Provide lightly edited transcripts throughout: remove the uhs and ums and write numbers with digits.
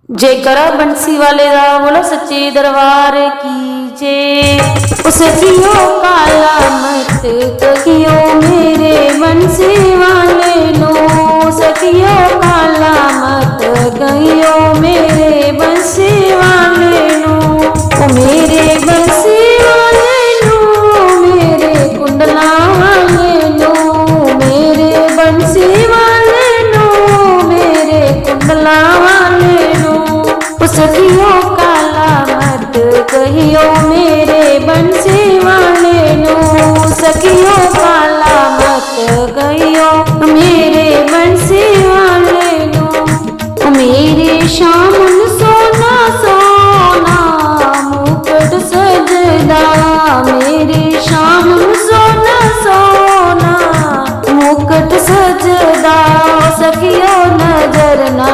जेकर बंसी वाले दा बोलो सच्चे दरबार की जे उस कियो काला मत कहियो मेरे बंसी वाले नो सखियो काला मत कहियो मेरे बंसी वाले नो ओ मेरे बंसी वाले नो मेरे कुंडला वाले नो मेरे बंसी वाले नो मेरे कुंडला वाले सखियो काला मत कहियो मेरे बंसी वाले नो सखियो काला मत कहियो मेरे बंसी वाले नो मेरे शामुन सोना सोना मुकुट सजदा मेरे शामुन सोना सोना मुकुट सजदा सखियो नजर ना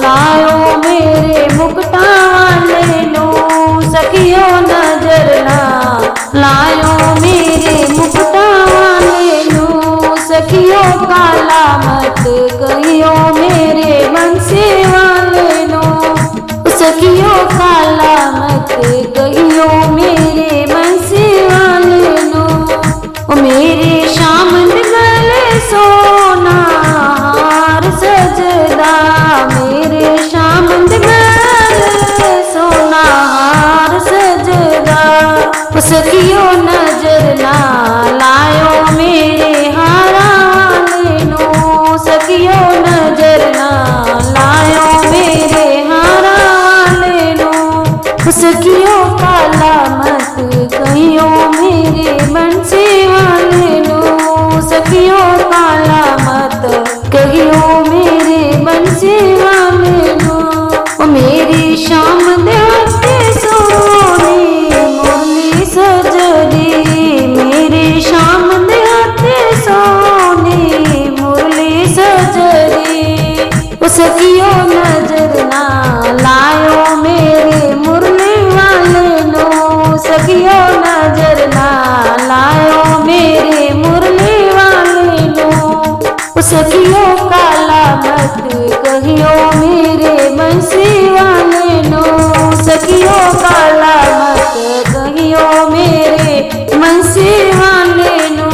लायो मेरे मुकुटा वाले नो सखियो नजर ना लायो मेरे मुकुटा वाले नो सखियो काला मत कहियो मेरे बंसी वाले नो सखियो काला मत कहियो मेरे बंसी वाले नो मेरे शामन गले सोना हार सजदा मेरे शामन गले सोना हार सजदा सखियो नजर ना लायो मेरे हारा वाले नो सखियो नजर ना लायो मेरे हारा वाले नो सखियो काला मत कहियो मेरे बंसी वाले नो सखियो काला मत कहियो मेरे बंसी वाले नो मेरी शाम देते सोनी मुरली सजदी मेरी शाम देते सोनी मुरली सजदी सखियो नजर ना लायो मेरे मुरली वाले नो सखियो नजर ना लायो मेरे मुरली वाले नो सखियो काला मत कहियो मेरे बंसी वाले नो सखियो काला मत कहियो मेरे बंसी वाले नो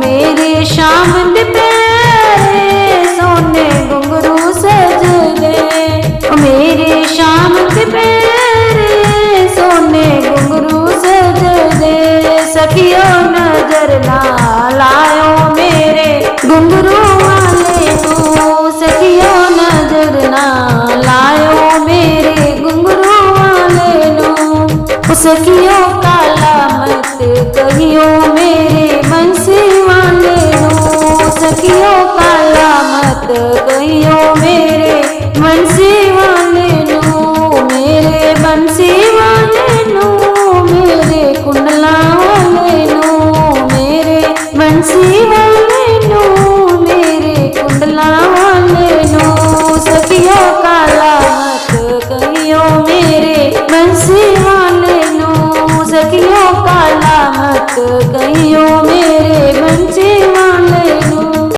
मेरे शाम दोपहरे सोने घुंघरू सजदे मेरे शाम दोपहरे सोने घुंघरू सजदे सखियो नजर ना लायो मेरे घुंघरू वाले नो सखियो नजर ना लायो मेरे घुंघरू वाले नो सखियो काला मत कहियो मेरे बंसी वाले नो सखियो काला मत कहियो मेरे बंसी वाले नो मेरे बंसी वाले नो मेरे कुंडला वाले नो मेरे बंसी वाले नो मेरे कुंडला वाले नो सखियो काला मत कहियो मेरे बंसी वाले नो सखियो काला मत कहियो